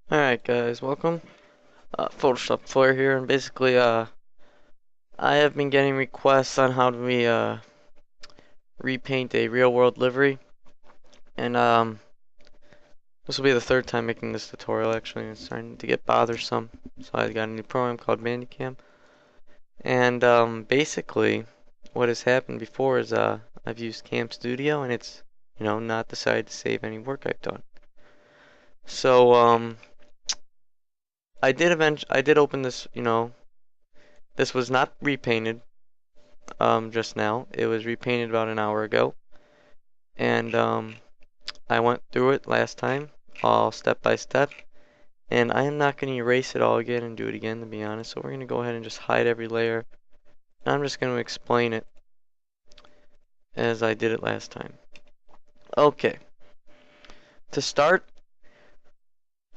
Alright guys, welcome. Photoshop Flare here, and basically I have been getting requests on how do we repaint a real world livery, and this will be the third time making this tutorial actually, and it's starting to get bothersome. So I got a new program called Bandicam, and basically what has happened before is I've used Cam Studio and it's not decided to save any work I've done. So I did open this, this was not repainted just now. It was repainted about an hour ago. And I went through it last time, all step by step. And I am not going to erase it all again and do it again, to be honest. So we're going to go ahead and just hide every layer. And I'm just going to explain it as I did it last time. Okay. To start,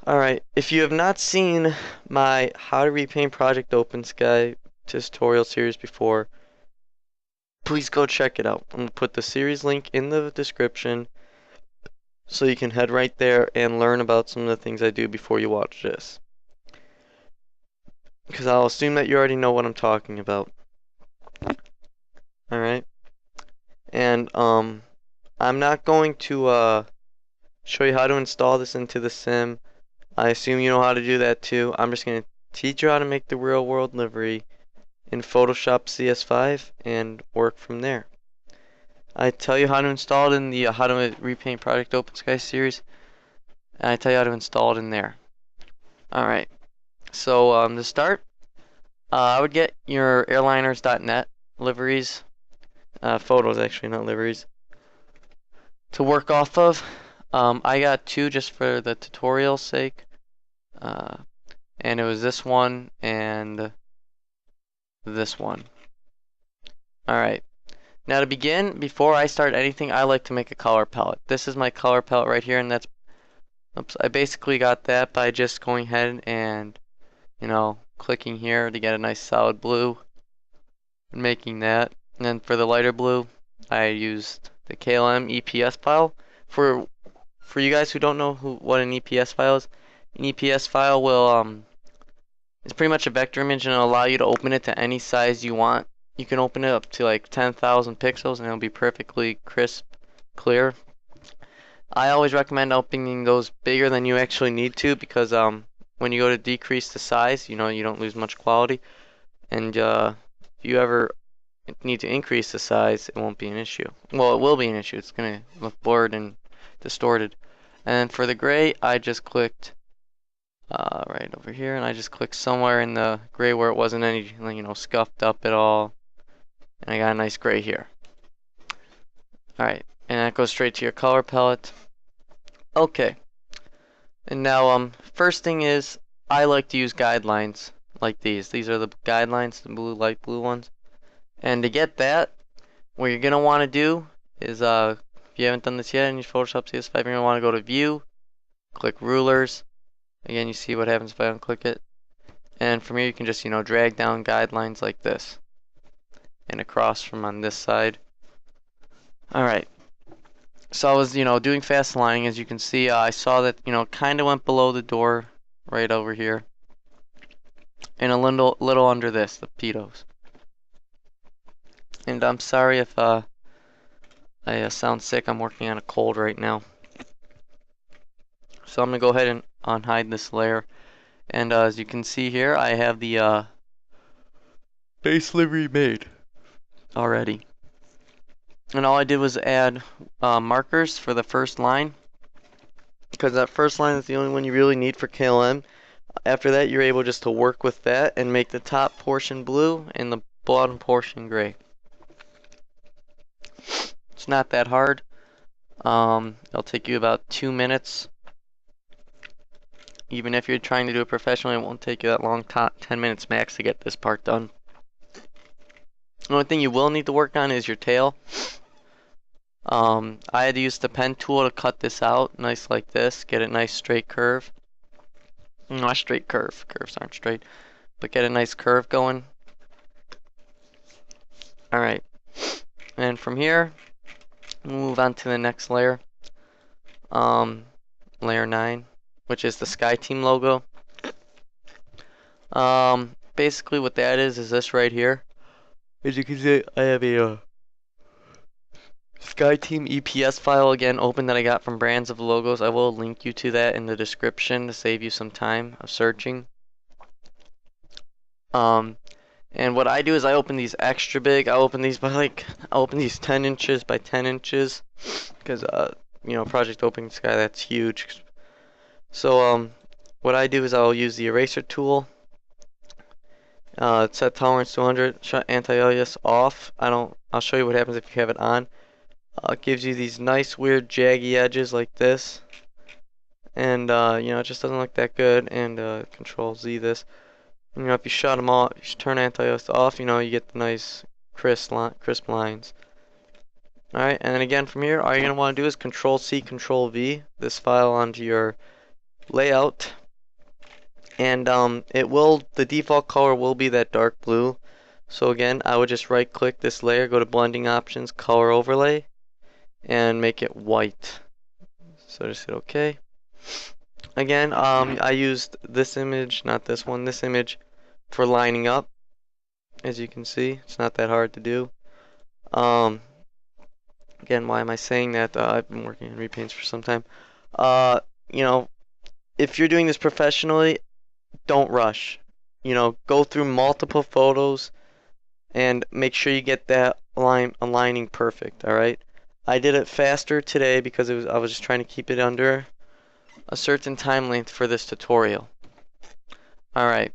alright, if you have not seen my How to Repaint Project Opensky tutorial series before, please go check it out. I'm going to put the series link in the description so you can head right there and learn about some of the things I do before you watch this. Because I'll assume that you already know what I'm talking about. Alright? And I'm not going to show you how to install this into the sim. I assume you know how to do that too. I'm just going to teach you how to make the real world livery in Photoshop CS5 and work from there. I tell you how to install it in the How to Repaint Project Opensky series, and I tell you how to install it in there. Alright, so to start, I would get your airliners.net liveries, photos actually, not liveries, to work off of. I got two just for the tutorial's sake, and it was this one and this one. Alright. Now to begin, before I start anything, I like to make a color palette. This is my color palette right here, and that's, oops, I basically got that by just going ahead and, clicking here to get a nice solid blue and making that. And then for the lighter blue, I used the Klm EPS file. For you guys who don't know what an EPS file is, an EPS file will it's pretty much a vector image and it'll allow you to open it to any size you want. You can open it up to like 10,000 pixels and it'll be perfectly crisp, clear. I always recommend opening those bigger than you actually need to, because when you go to decrease the size, you don't lose much quality. And if you ever need to increase the size, it won't be an issue. Well, it will be an issue. It's gonna look blurred and distorted. And for the gray, I just clicked right over here, and I just clicked somewhere in the gray where it wasn't any, scuffed up at all. And I got a nice gray here. Alright, and that goes straight to your color palette. Okay. And now, first thing is, I like to use guidelines like these. These are the guidelines, the blue, light blue ones. And to get that, what you're going to want to do is, if you haven't done this yet in your Photoshop CS5, you're going to want to go to View, click Rulers. Again, you see what happens if I unclick it. And from here, you can just, drag down guidelines like this. And across from on this side. Alright. So I was, doing fast aligning. As you can see, I saw that, kind of went below the door right over here. And a little under this, the pedos. And I'm sorry if I sound sick. I'm working on a cold right now. So I'm going to go ahead and unhide this layer. And as you can see here, I have the base livery made already. And all I did was add markers for the first line, because that first line is the only one you really need for KLM. After that, you're able just to work with that and make the top portion blue and the bottom portion gray. It's not that hard. It'll take you about 2 minutes. Even if you're trying to do it professionally, it won't take you that long, 10 minutes max to get this part done. The only thing you will need to work on is your tail. I had to use the pen tool to cut this out, nice like this, get a nice straight curve. Not straight curve, curves aren't straight, but get a nice curve going. Alright, and from here, we'll move on to the next layer. Layer 9, which is the SkyTeam logo. Basically what that is this right here. As you can see, I have a SkyTeam EPS file again open that I got from Brands of Logos. I will link you to that in the description to save you some time of searching. And what I do is I open these extra big. I open these 10 inches by 10 inches because you know, Project Open Sky, that's huge. So what I do is I'll use the eraser tool. Set tolerance to 100. Shut anti-alias off. I'll show you what happens if you have it on. It gives you these nice weird jaggy edges like this, and you know, it just doesn't look that good. And Control Z this. You know, if you shut them off, you turn anti-alias off, you know, you get the nice crisp lines. Alright, and then again from here, all you're going to want to do is Control C, Control V this file onto your layout. And the default color will be that dark blue. So again, I would just right click this layer, go to Blending Options, Color Overlay, and make it white. So just hit OK. Again, I used this image, not this one, this image for lining up. As you can see, it's not that hard to do. Again, why am I saying that? I've been working in repaints for some time. You know, if you're doing this professionally, don't rush. You know, go through multiple photos and make sure you get that aligning perfect. All right. I did it faster today because I was just trying to keep it under a certain time length for this tutorial. All right.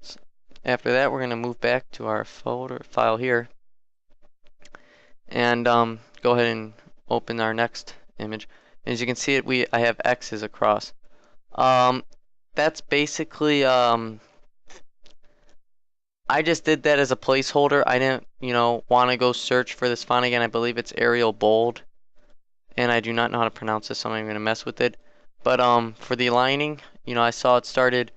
So after that, we're gonna move back to our file here, and go ahead and open our next image. As you can see, I have X's across. That's basically I just did that as a placeholder. I didn't, you know, want to go search for this font again. I believe it's Arial Bold, and I do not know how to pronounce this, so I'm not even gonna mess with it. But for the aligning, you know, I saw it started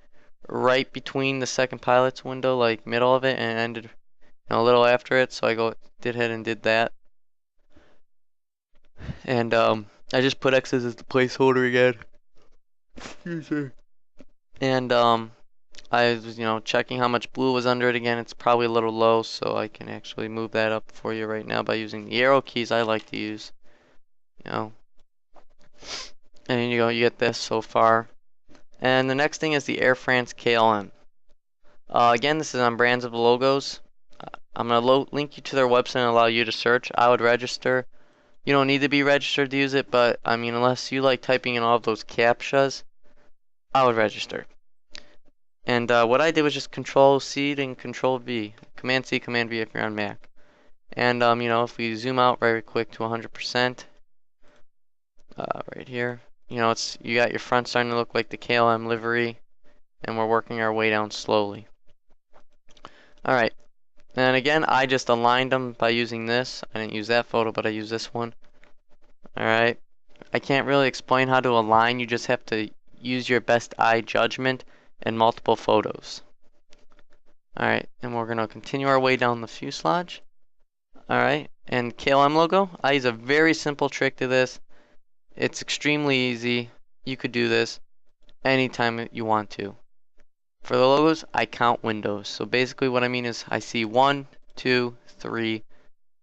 right between the second pilot's window, like middle of it, and ended, you know, a little after it. So I did ahead and did that. And I just put X's as the placeholder again. Excuse me. And I was, you know, checking how much blue was under it again. It's probably a little low, so I can actually move that up for you right now by using the arrow keys I like to use. You know. And you get this so far. And the next thing is the Air France-Klm. Again, this is on Brands of Logos. I'm going to link you to their website and allow you to search. I would register. You don't need to be registered to use it, but I mean, unless you like typing in all of those CAPTCHAs, I would register. And what I did was just Control C and Control V. Command C, Command V if you're on Mac. And you know, if we zoom out very quick to 100%, right here, you know, you got your front starting to look like the KLM livery, and we're working our way down slowly. Alright, and again, I just aligned them by using this. I didn't use that photo, but I used this one. Alright, I can't really explain how to align. You just have to use your best eye judgment and multiple photos. Alright, and we're going to continue our way down the fuselage. Alright, and KLM logo, I use a very simple trick to this. It's extremely easy. You could do this anytime you want to. For the logos, I count windows. So basically what I mean is I see 1, 2, 3,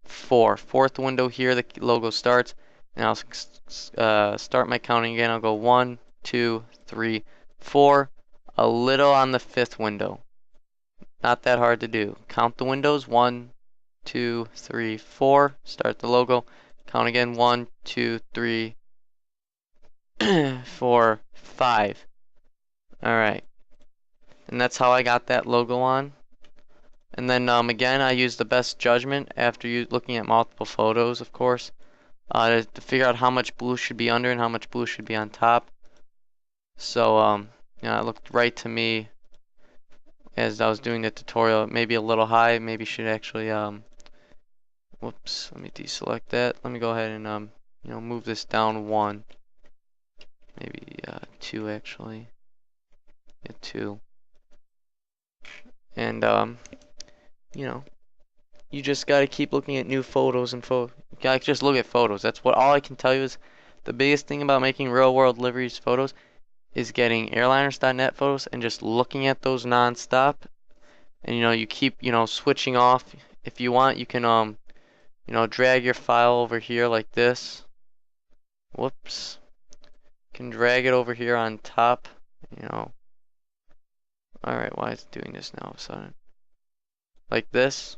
4. Fourth window here, the logo starts. And I'll start my counting again. I'll go 1, 2, 3, 4. A little on the fifth window. Not that hard to do. Count the windows. 1, 2, 3, 4. Start the logo. Count again. 1, 2, 3, 4, 5. Alright. And that's how I got that logo on. And then again, I use the best judgment after looking at multiple photos, of course, to figure out how much blue should be under and how much blue should be on top. So you know, it looked right to me as I was doing the tutorial. Maybe a little high. Maybe should actually whoops. Let me deselect that. Let me go ahead and you know, move this down 1. Maybe 2 actually. Yeah, 2. And you know, you just gotta keep looking at new photos and you gotta just look at photos. That's all I can tell you is the biggest thing about making real world liveries photos is getting airliners.net photos and just looking at those non-stop. And you keep switching off. If you want, you can drag your file over here like this. Whoops. You can drag it over here on top. Alright, why is it doing this now all of a sudden? Like this.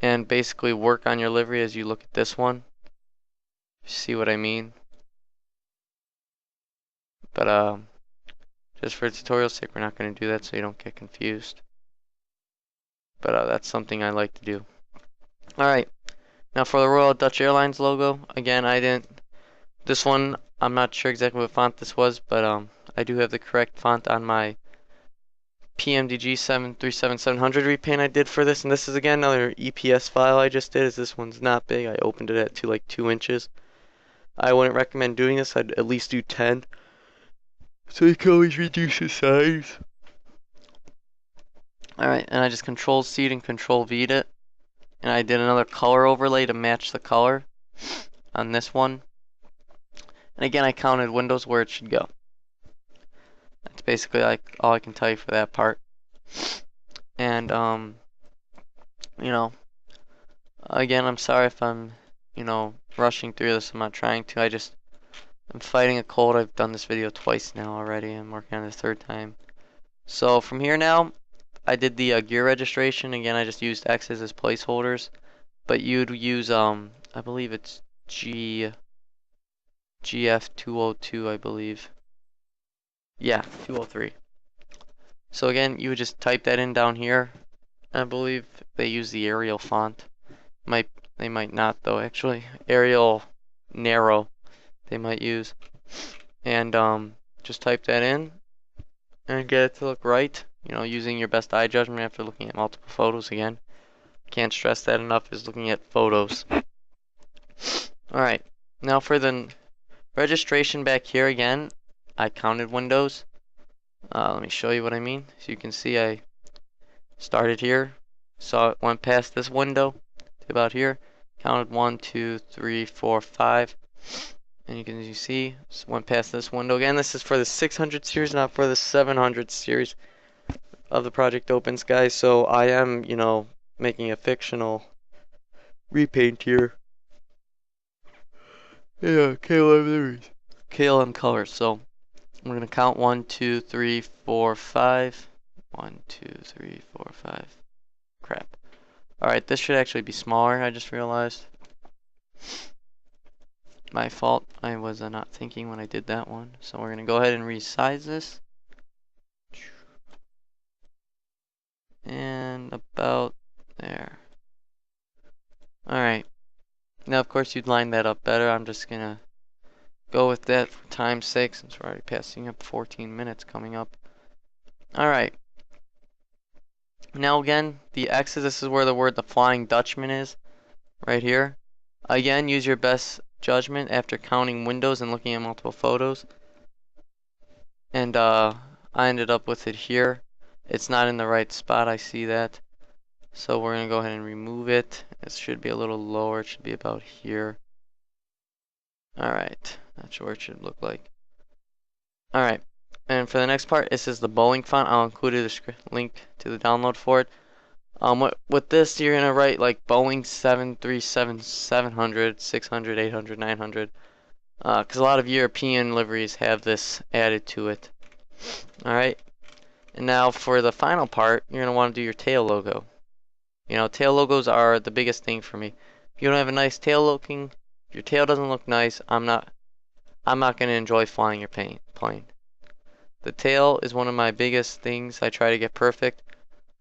And basically work on your livery as you look at this one. See what I mean? But just for tutorial sake, we're not going to do that so you don't get confused. But that's something I like to do. Alright, now for the Royal Dutch Airlines logo, again, this one, I'm not sure exactly what font this was, but I do have the correct font on my PMDG 737700 repaint I did for this, and this is again another EPS file I just did, as this one's not big. I opened it at like 2 inches. I wouldn't recommend doing this. I'd at least do 10. So you can always reduce the size. Alright, and I just Control-C'd and Control-V'd it. And I did another color overlay to match the color on this one. And again, I counted windows where it should go. That's basically like all I can tell you for that part. And again, I'm sorry if I'm rushing through this. I'm not trying to. I'm fighting a cold. I've done this video twice now already. I'm working on the 3rd time. So from here now, I did the gear registration. Again, I just used X's as placeholders, but you'd use I believe it's GF202, I believe. Yeah, 203. So again, you would just type that in down here. I believe they use the Arial font. They might not though, actually. Arial narrow they might use. And just type that in and get it to look right. Using your best eye judgment after looking at multiple photos again. Can't stress that enough, is looking at photos. Alright, now for the registration back here again, I counted windows. Let me show you what I mean. So you can see I started here, saw it went past this window to about here, counted 1, 2, 3, 4, 5, and you can see went past this window again. This is for the 600 series, not for the 700 series of the Project Opensky. So I am, making a fictional repaint here. Yeah, KLM colors. So I'm gonna count 1, 2, 3, 4, 5. 1, 2, 3, 4, 5. Crap. Alright, this should actually be smaller, I just realized. My fault. I was not thinking when I did that one. So we're gonna go ahead and resize this. And about there. Alright. Now of course you'd line that up better. I'm just gonna go with that for time's sake, since we're already passing up 14 minutes coming up. Alright. Now again, the X's, this is where the word the Flying Dutchman is. Right here. Again, use your best judgment after counting windows and looking at multiple photos. And I ended up with it here. It's not in the right spot, I see that. So we're going to go ahead and remove it. It should be a little lower. It should be about here. Alright. Not sure what it should look like. Alright. And for the next part, this is the bowling font. I'll include a link to the download for it. With this, you're going to write like Boeing 737, 700, 600, 800, 900. Because a lot of European liveries have this added to it. Alright. And now for the final part, you're going to want to do your tail logo. Tail logos are the biggest thing for me. If you don't have a nice tail looking, if your tail doesn't look nice, I'm not going to enjoy flying your plane. The tail is one of my biggest things I try to get perfect.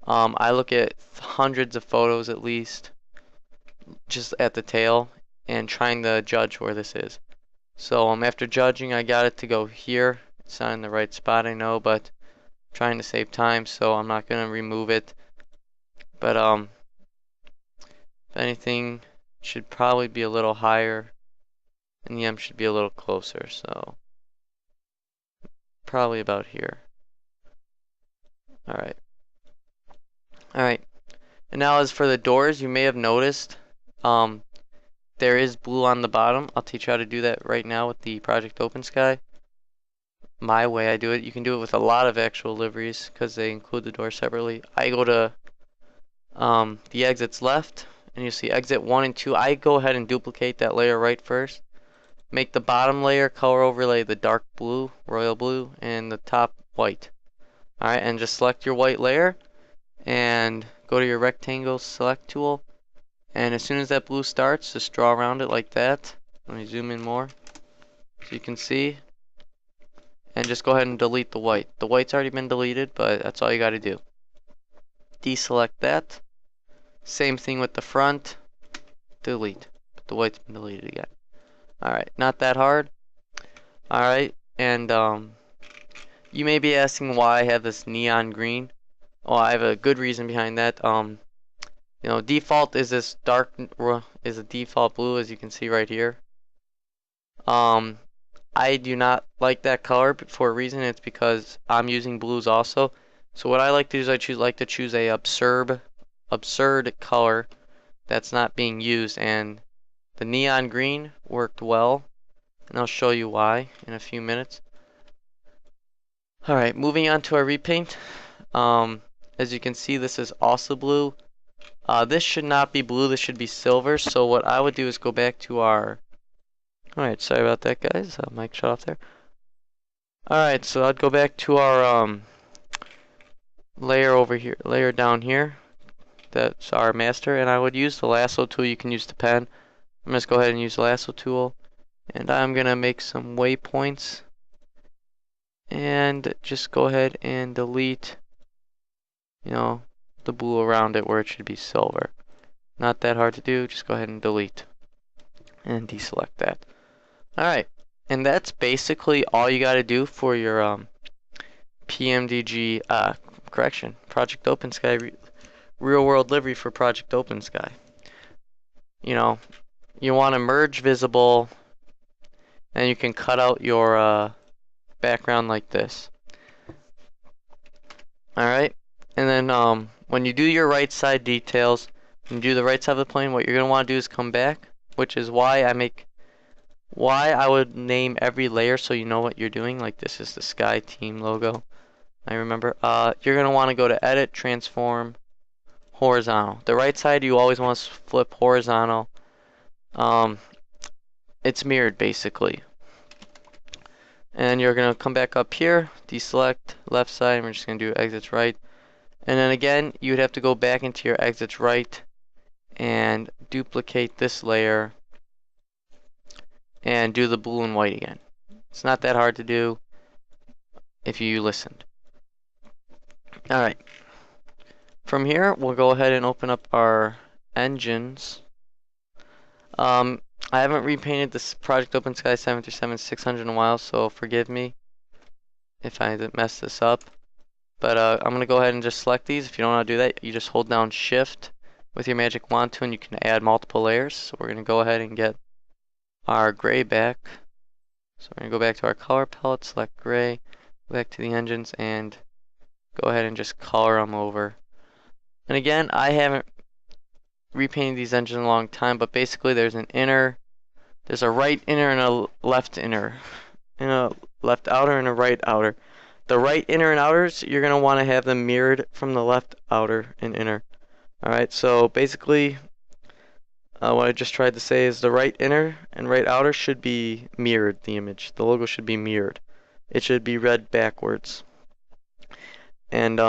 I look at hundreds of photos at least, just at the tail, and trying to judge where this is. So after judging, I got it to go here. It's not in the right spot, I know, but I'm trying to save time, so I'm not going to remove it. But if anything, it should probably be a little higher, and the M should be a little closer, so probably about here. Alright. Alright. And now as for the doors, you may have noticed there is blue on the bottom. I'll teach you how to do that right now with the Project Opensky. my way I do it. You can do it with a lot of actual liveries because they include the door separately. I go to the exits left, and you see exit 1 and 2. I go ahead and duplicate that layer right first. Make the bottom layer color overlay the dark blue, royal blue, and the top white. Alright, and just select your white layer and go to your rectangle select tool. And as soon as that blue starts, just draw around it like that. Let me zoom in more so you can see. And just go ahead and delete the white. The white's already been deleted, but that's all you got to do. Deselect that. Same thing with the front. Delete. But the white's been deleted again. Alright, not that hard. Alright, and you may be asking why I have this neon green. Well, I have a good reason behind that. You know, default is this dark is a default blue, as you can see right here. I do not like that color for a reason. It's because I'm using blues also. So what I like to do is like to choose a absurd color that's not being used, and the neon green worked well, and I'll show you why in a few minutes. Alright, moving on to our repaint. As you can see, this is also blue. This should not be blue, this should be silver. So what I would do is go back to our... Alright, sorry about that, guys. Mic shut off there. Alright, so I'd go back to our layer over here, layer down here. That's our master, and I would use the lasso tool. You can use the pen. I'm just go ahead and use the lasso tool, and I'm gonna make some waypoints, and just go ahead and delete, you know, the blue around it where it should be silver. Not that hard to do. Just go ahead and delete and deselect that. Alright, and that's basically all you got to do for your PMDG, Project Opensky, real world livery for Project Opensky. You know, you want to merge visible, and you can cut out your background like this. Alright, and then when you do your right side details, and do the right side of the plane, what you're going to want to do is come back, which is why I would name every layer so you know what you're doing. Like this is the Sky Team logo. I remember. You're going to want to go to Edit, Transform, Horizontal. The right side you always want to flip horizontal. It's mirrored basically. And you're going to come back up here, deselect left side, and we're just going to do exits right. And then again, you'd have to go back into your exits right and duplicate this layer and do the blue and white again. It's not that hard to do if you listened. Alright. From here, we'll go ahead and open up our engines. I haven't repainted this Project Opensky 737-600 in a while, so forgive me if I mess this up. But I'm going to go ahead and just select these. If you don't want to do that, you just hold down Shift with your magic wand tool, and you can add multiple layers. So we're going to go ahead and get our gray back. So we're going to go back to our color palette, select gray, go back to the engines, and go ahead and just color them over. And again, I haven't repainted these engines in a long time, but basically there's a right inner and a left inner, and a left outer and a right outer. The right inner and outers, you're going to want to have them mirrored from the left outer and inner. Alright, so basically what I just tried to say is the right inner and right outer should be mirrored, the image. The logo should be mirrored. It should be read backwards. And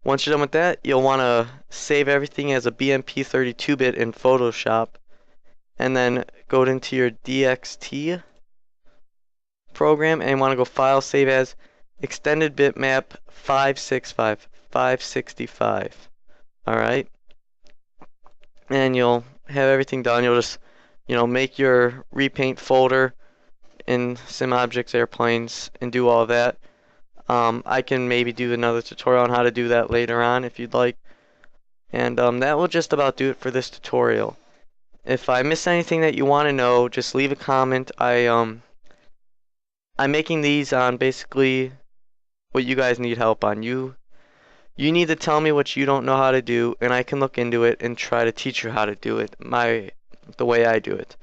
once you're done with that, you'll want to save everything as a BMP 32-bit in Photoshop, and then go into your DXT program and want to go File, Save As, Extended Bitmap 565. Alright, and you'll have everything done. You'll just, you know, make your repaint folder in SimObjects Airplanes and do all that. I can maybe do another tutorial on how to do that later on if you'd like. And that will just about do it for this tutorial. If I miss anything that you want to know, just leave a comment. I'm making these on basically what you guys need help on. You need to tell me what you don't know how to do, and I can look into it and try to teach you how to do it the way I do it.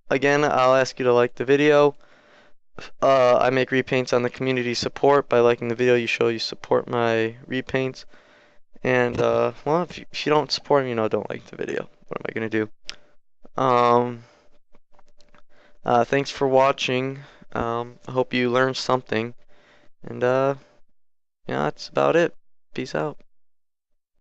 Again, I'll ask you to like the video. I make repaints on the community support. By liking the video, you support my repaints. And well, if you don't support me, don't like the video. What am I gonna do? Um, thanks for watching. I hope you learned something. And yeah, that's about it. Peace out.